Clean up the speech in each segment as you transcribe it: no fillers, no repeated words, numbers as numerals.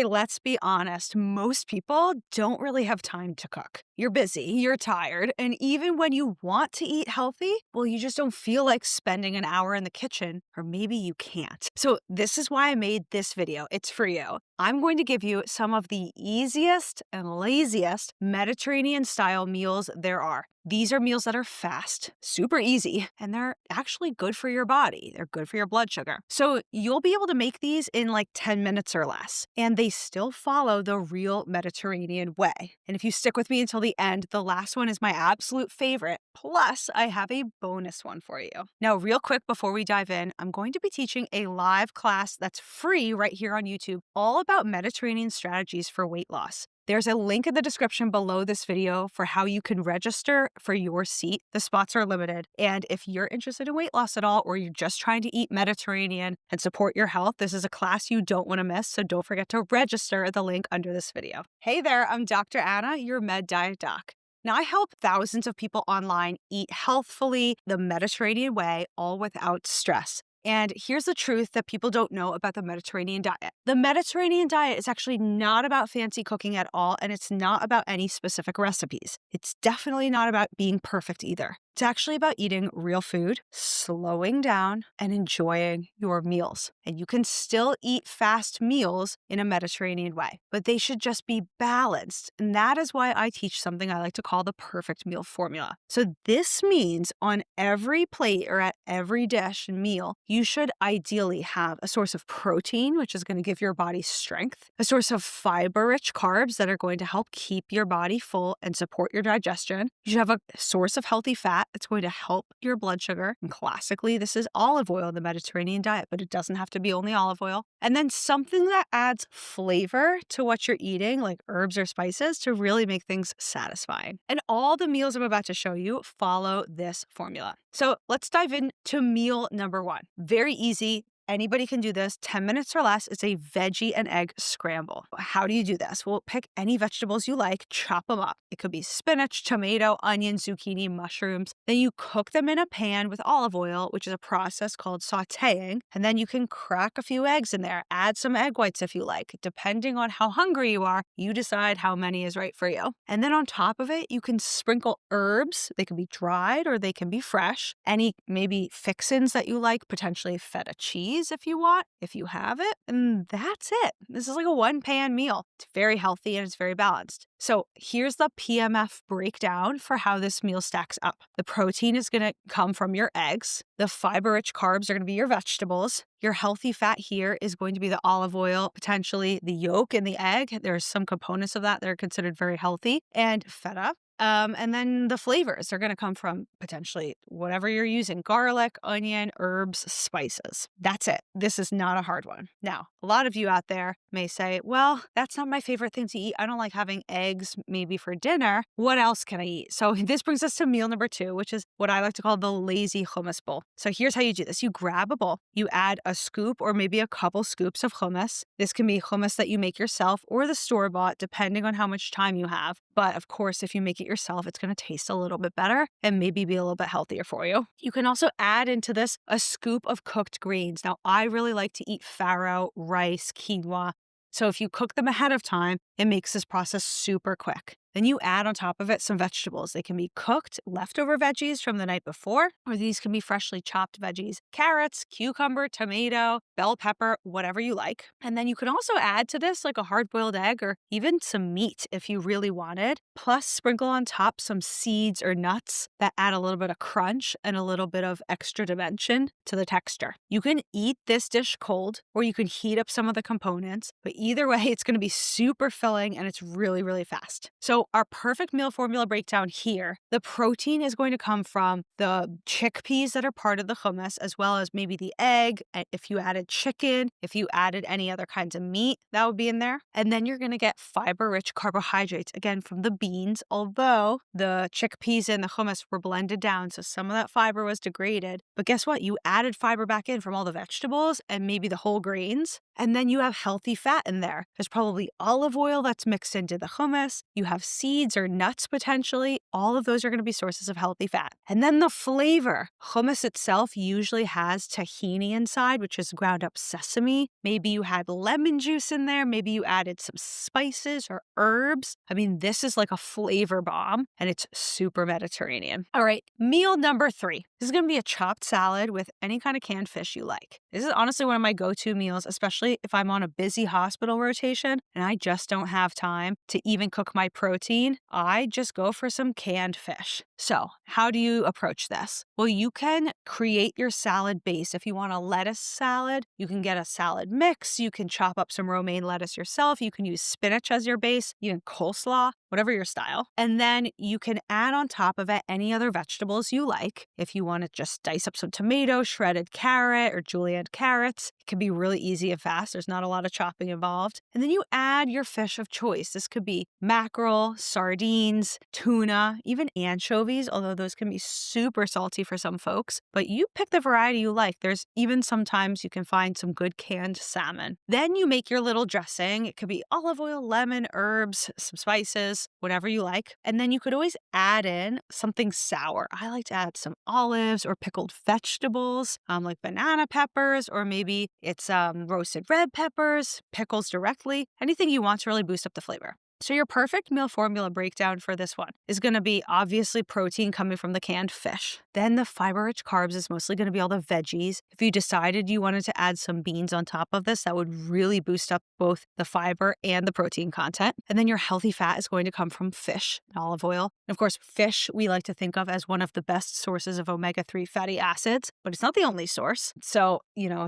Let's be honest, most people don't really have time to cook. You're busy, you're tired, and even when you want to eat healthy, well, you just don't feel like spending an hour in the kitchen, or maybe you can't. So, this is why I made this video. It's for you. I'm going to give you some of the easiest and laziest Mediterranean style meals there are. These are meals that are fast, super easy, and they're actually good for your body. They're good for your blood sugar. So you'll be able to make these in like 10 minutes or less, and they still follow the real Mediterranean way. And if you stick with me until the end, the last one is my absolute favorite. Plus, I have a bonus one for you. Now, real quick before we dive in, I'm going to be teaching a live class that's free right here on YouTube, all about Mediterranean strategies for weight loss. There's a link in the description below this video for how you can register for your seat. The spots are limited. And if you're interested in weight loss at all, or you're just trying to eat Mediterranean and support your health, this is a class you don't want to miss. So don't forget to register at the link under this video. Hey there, I'm Dr. Anna, your Med Diet Doc. Now, I help thousands of people online eat healthfully the Mediterranean way, all without stress. And here's the truth that people don't know about the Mediterranean diet. The Mediterranean diet is actually not about fancy cooking at all, and it's not about any specific recipes. It's definitely not about being perfect either. It's actually about eating real food, slowing down, and enjoying your meals. And you can still eat fast meals in a Mediterranean way, but they should just be balanced. And that is why I teach something I like to call the perfect meal formula. So this means on every plate or at every dish and meal, you should ideally have a source of protein, which is going to give your body strength, a source of fiber-rich carbs that are going to help keep your body full and support your digestion. You should have a source of healthy fat that's going to help your blood sugar. And classically, this is olive oil in the Mediterranean diet, but it doesn't have to be only olive oil. And then something that adds flavor to what you're eating, like herbs or spices, to really make things satisfying. And all the meals I'm about to show you follow this formula. So let's dive into meal number one. Very easy. Anybody can do this, 10 minutes or less. It's a veggie and egg scramble. How do you do this? Well, pick any vegetables you like, chop them up. It could be spinach, tomato, onion, zucchini, mushrooms. Then you cook them in a pan with olive oil, which is a process called sauteing. And then you can crack a few eggs in there. Add some egg whites if you like. Depending on how hungry you are, you decide how many is right for you. And then on top of it, you can sprinkle herbs. They can be dried or they can be fresh. Any maybe fixins that you like, potentially feta cheese if you want, if you have it, and that's it. This is like a one-pan meal. It's very healthy and it's very balanced. So here's the PMF breakdown for how this meal stacks up. The protein is going to come from your eggs. The fiber-rich carbs are going to be your vegetables. Your healthy fat here is going to be the olive oil, potentially the yolk and the egg. There's some components of that that are considered very healthy, and feta. And then the flavors are going to come from potentially whatever you're using: garlic, onion, herbs, spices. That's it. This is not a hard one. Now, a lot of you out there may say, well, that's not my favorite thing to eat. I don't like having eggs maybe for dinner. What else can I eat? So this brings us to meal number two, which is what I like to call the lazy hummus bowl. So here's how you do this. You grab a bowl, you add a scoop or maybe a couple scoops of hummus. This can be hummus that you make yourself or the store-bought, depending on how much time you have. But of course, if you make it yourself, it's going to taste a little bit better and maybe be a little bit healthier for you. You can also add into this a scoop of cooked greens. Now, I really like to eat farro, rice, quinoa. So if you cook them ahead of time, it makes this process super quick. Then you add on top of it some vegetables. They can be cooked, leftover veggies from the night before, or these can be freshly chopped veggies: carrots, cucumber, tomato, bell pepper, whatever you like. And then you can also add to this like a hard-boiled egg or even some meat if you really wanted. Plus, sprinkle on top some seeds or nuts that add a little bit of crunch and a little bit of extra dimension to the texture. You can eat this dish cold, or you can heat up some of the components, but either way, it's going to be super filling and it's really, really fast. So our perfect meal formula breakdown here, the protein is going to come from the chickpeas that are part of the hummus, as well as maybe the egg. If you added chicken, if you added any other kinds of meat, that would be in there. And then you're going to get fiber-rich carbohydrates, again, from the beans, although the chickpeas and the hummus were blended down, so some of that fiber was degraded. But guess what? You added fiber back in from all the vegetables and maybe the whole grains. And then you have healthy fat in there. There's probably olive oil that's mixed into the hummus. You have seeds or nuts potentially. All of those are going to be sources of healthy fat. And then the flavor. Hummus itself usually has tahini inside, which is ground up sesame. Maybe you had lemon juice in there. Maybe you added some spices or herbs. I mean, this is like a flavor bomb and it's super Mediterranean. All right, meal number 3. This is going to be a chopped salad with any kind of canned fish you like. This is honestly one of my go-to meals, especially if I'm on a busy hospital rotation and I just don't have time to even cook my protein. I just go for some canned fish. So how do you approach this? Well, you can create your salad base. If you want a lettuce salad, you can get a salad mix. You can chop up some romaine lettuce yourself. You can use spinach as your base, even coleslaw, whatever your style. And then you can add on top of it any other vegetables you like. If you want to just dice up some tomato, shredded carrot, or julienne carrots, it can be really easy and fast. There's not a lot of chopping involved. And then you add your fish of choice. This could be mackerel, sardines, tuna, even anchovies, although those can be super salty for some folks. But you pick the variety you like. There's even sometimes you can find some good canned salmon. Then you make your little dressing. It could be olive oil, lemon, herbs, some spices, whatever you like. And then you could always add in something sour. I like to add some olives or pickled vegetables, like banana peppers, or maybe it's roasted red peppers, pickles directly, anything you want to really boost up the flavor. So your perfect meal formula breakdown for this one is going to be obviously protein coming from the canned fish. Then the fiber-rich carbs is mostly going to be all the veggies. If you decided you wanted to add some beans on top of this, that would really boost up both the fiber and the protein content. And then your healthy fat is going to come from fish and olive oil. And of course, fish we like to think of as one of the best sources of omega-3 fatty acids, but it's not the only source. So,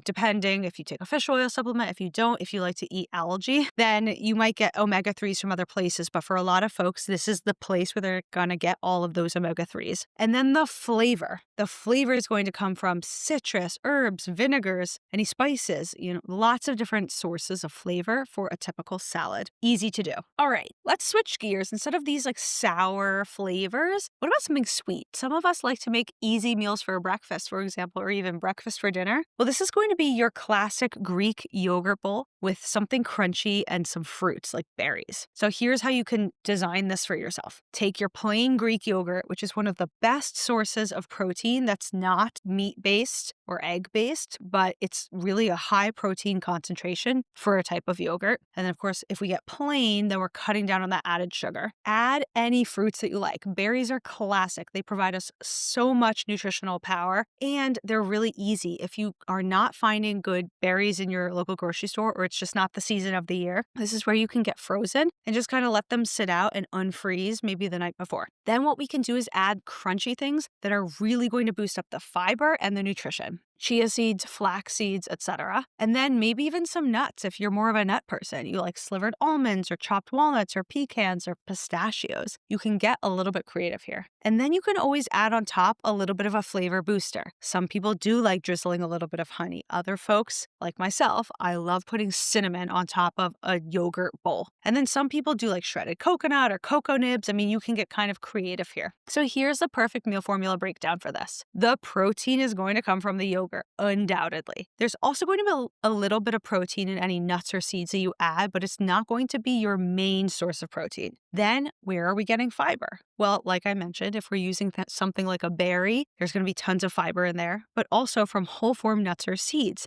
depending if you take a fish oil supplement, if you don't, if you like to eat algae, then you might get omega-3s from other places, but for a lot of folks, this is the place where they're gonna get all of those omega-3s. And then the flavor. The flavor is going to come from citrus, herbs, vinegars, any spices, lots of different sources of flavor for a typical salad. Easy to do. All right, let's switch gears. Instead of these sour flavors, what about something sweet? Some of us like to make easy meals for breakfast, for example, or even breakfast for dinner. Well, this is going to be your classic Greek yogurt bowl with something crunchy and some fruits like berries. So here's how you can design this for yourself. Take your plain Greek yogurt, which is one of the best sources of protein that's not meat-based or egg-based, but it's really a high protein concentration for a type of yogurt. And then, of course, if we get plain, then we're cutting down on that added sugar. Add any fruits that you like. Berries are classic. They provide us so much nutritional power, and they're really easy. If you are not finding good berries in your local grocery store, or it's just not the season of the year, this is where you can get frozen and just kind of let them sit out and unfreeze maybe the night before. Then what we can do is add crunchy things that are really going to boost up the fiber and the nutrition. Chia seeds, flax seeds, etc. And then maybe even some nuts if you're more of a nut person. You like slivered almonds or chopped walnuts or pecans or pistachios. You can get a little bit creative here. And then you can always add on top a little bit of a flavor booster. Some people do like drizzling a little bit of honey. Other folks, like myself, I love putting cinnamon on top of a yogurt bowl. And then some people do like shredded coconut or cocoa nibs. I mean, you can get kind of creative here. So here's the perfect meal formula breakdown for this. The protein is going to come from the yogurt. Undoubtedly. There's also going to be a little bit of protein in any nuts or seeds that you add, but it's not going to be your main source of protein. Then where are we getting fiber? Well, like I mentioned, if we're using something like a berry, there's going to be tons of fiber in there, but also from whole form nuts or seeds.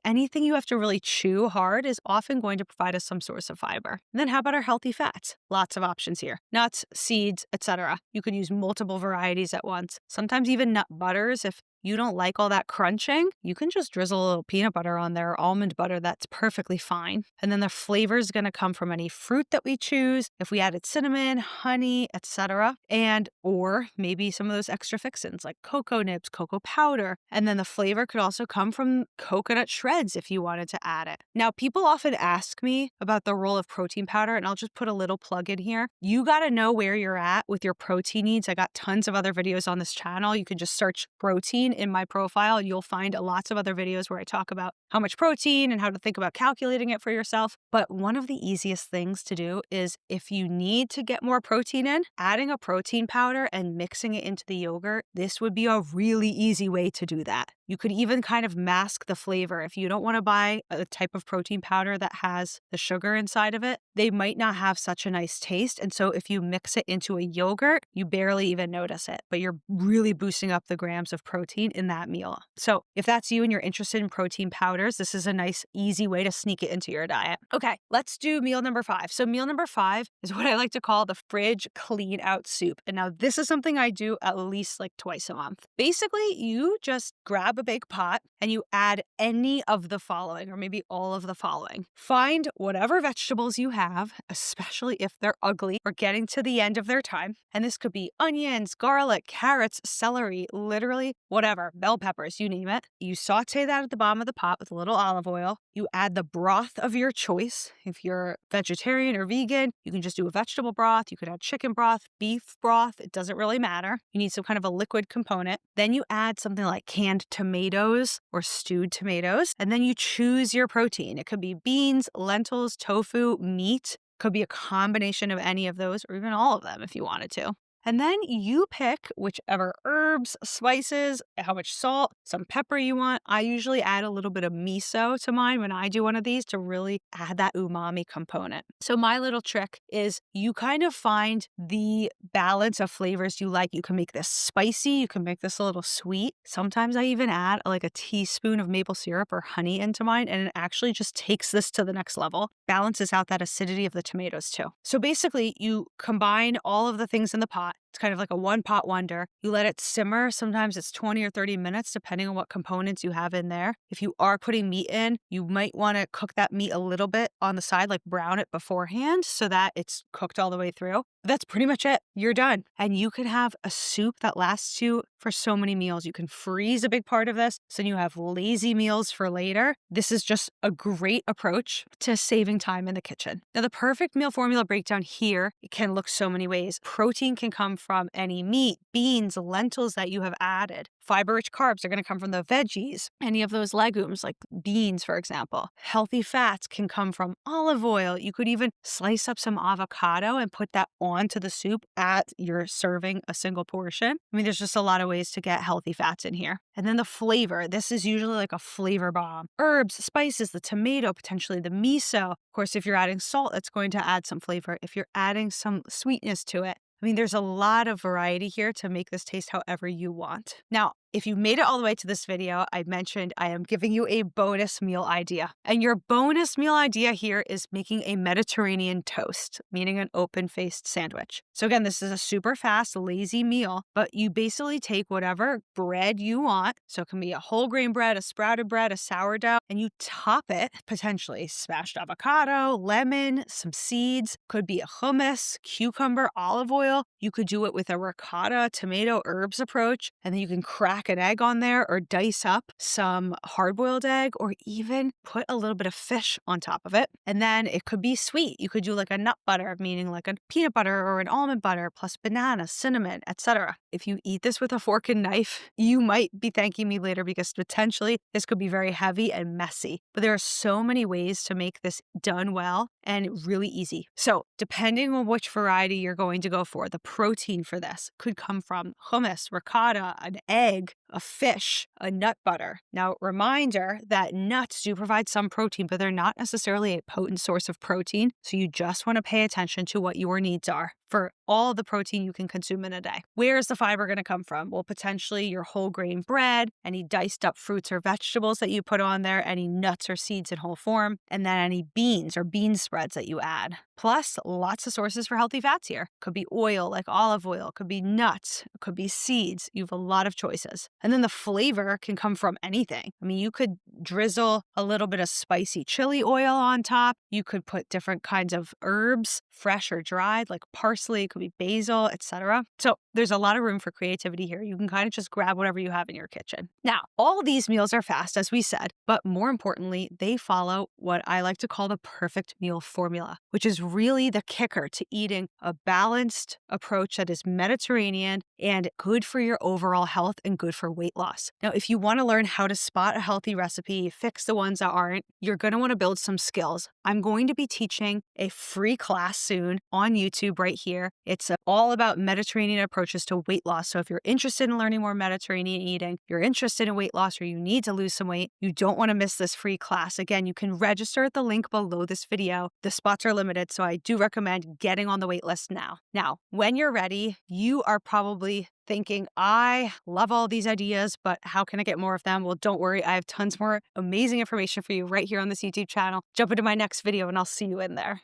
Anything you have to really chew hard is often going to provide us some source of fiber. And then how about our healthy fats? Lots of options here. Nuts, seeds, etc. You can use multiple varieties at once. Sometimes even nut butters. If you don't like all that crunching, you can just drizzle a little peanut butter on there, almond butter, that's perfectly fine. And then the flavor is going to come from any fruit that we choose. If we added cinnamon, honey, etc. Or maybe some of those extra fixins like cocoa nibs, cocoa powder. And then the flavor could also come from coconut shreds if you wanted to add it. Now, people often ask me about the role of protein powder, and I'll just put a little plug in here. You got to know where you're at with your protein needs. I got tons of other videos on this channel. You can just search protein in my profile, you'll find lots of other videos where I talk about how much protein and how to think about calculating it for yourself. But one of the easiest things to do is if you need to get more protein in, adding a protein powder and mixing it into the yogurt, this would be a really easy way to do that. You could even kind of mask the flavor. If you don't want to buy a type of protein powder that has the sugar inside of it, they might not have such a nice taste. And so if you mix it into a yogurt, you barely even notice it, but you're really boosting up the grams of protein in that meal. So if that's you and you're interested in protein powders, this is a nice, easy way to sneak it into your diet. Okay, let's do meal number 5. So meal number 5 is what I like to call the fridge clean out soup. And now this is something I do at least like twice a month. Basically, you just grab a big pot and you add any of the following, or maybe all of the following. Find whatever vegetables you have, especially if they're ugly or getting to the end of their time. And this could be onions, garlic, carrots, celery, literally whatever, bell peppers, you name it. You saute that at the bottom of the pot with a little olive oil. You add the broth of your choice. If you're vegetarian or vegan, you can just do a vegetable broth. You could add chicken broth, beef broth. It doesn't really matter. You need some kind of a liquid component. Then you add something like canned tomatoes or stewed tomatoes. And then you choose your protein. It could be beans, lentils, tofu, meat. Could be a combination of any of those or even all of them if you wanted to. And then you pick whichever herbs, spices, how much salt, some pepper you want. I usually add a little bit of miso to mine when I do one of these to really add that umami component. So my little trick is you kind of find the balance of flavors you like. You can make this spicy. You can make this a little sweet. Sometimes I even add like a teaspoon of maple syrup or honey into mine, and it actually just takes this to the next level. Balances out that acidity of the tomatoes too. So basically, you combine all of the things in the pot. It's kind of like a one-pot wonder. You let it simmer. Sometimes it's 20 or 30 minutes, depending on what components you have in there. If you are putting meat in, you might want to cook that meat a little bit on the side, like brown it beforehand so that it's cooked all the way through. That's pretty much it. You're done. And you can have a soup that lasts you for so many meals. You can freeze a big part of this, so you have lazy meals for later. This is just a great approach to saving time in the kitchen. Now, the perfect meal formula breakdown here, it can look so many ways. Protein can come from any meat, beans, lentils that you have added. Fiber-rich carbs are going to come from the veggies, any of those legumes like beans, for example. Healthy fats can come from olive oil. You could even slice up some avocado and put that onto the soup as you're serving a single portion. I mean, there's just a lot of ways to get healthy fats in here. And then the flavor. This is usually like a flavor bomb. Herbs, spices, the tomato, potentially the miso. Of course, if you're adding salt, it's going to add some flavor. If you're adding some sweetness to it, I mean, there's a lot of variety here to make this taste however you want. Now, if you made it all the way to this video, I mentioned I am giving you a bonus meal idea. And your bonus meal idea here is making a Mediterranean toast, meaning an open-faced sandwich. So again, this is a super fast, lazy meal, but you basically take whatever bread you want. So it can be a whole grain bread, a sprouted bread, a sourdough, and you top it, potentially smashed avocado, lemon, some seeds, could be a hummus, cucumber, olive oil. You could do it with a ricotta, tomato, herbs approach, and then you can crack an egg on there or dice up some hard-boiled egg or even put a little bit of fish on top of it. And then it could be sweet. You could do like a nut butter, meaning like a peanut butter or an almond butter plus banana, cinnamon, etc. If you eat this with a fork and knife, you might be thanking me later because potentially this could be very heavy and messy. But there are so many ways to make this done well and really easy. So depending on which variety you're going to go for, the protein for this could come from hummus, ricotta, an egg, a fish, a nut butter. Now, reminder that nuts do provide some protein, but they're not necessarily a potent source of protein. So you just want to pay attention to what your needs are for all the protein you can consume in a day. Where is the fiber going to come from? Well, potentially your whole grain bread, any diced up fruits or vegetables that you put on there, any nuts or seeds in whole form, and then any beans or bean spreads that you add. Plus, lots of sources for healthy fats here. Could be oil like olive oil, could be nuts, it could be seeds. You have a lot of choices. And then the flavor can come from anything. I mean, you could drizzle a little bit of spicy chili oil on top. You could put different kinds of herbs, fresh or dried, like parsley, it could be basil, etc. So there's a lot of room for creativity here. You can kind of just grab whatever you have in your kitchen. Now, all of these meals are fast, as we said, but more importantly, they follow what I like to call the perfect meal formula, which is really the kicker to eating a balanced approach that is Mediterranean, and good for your overall health and good for weight loss. Now, if you want to learn how to spot a healthy recipe, fix the ones that aren't, you're going to want to build some skills. I'm going to be teaching a free class soon on YouTube right here. It's all about Mediterranean approaches to weight loss. So if you're interested in learning more Mediterranean eating, you're interested in weight loss, or you need to lose some weight, you don't want to miss this free class. Again, you can register at the link below this video. The spots are limited, so I do recommend getting on the wait list now. Now, when you're ready, you are probably thinking, I love all these ideas, but how can I get more of them? Well, don't worry. I have tons more amazing information for you right here on this YouTube channel. Jump into my next video and I'll see you in there.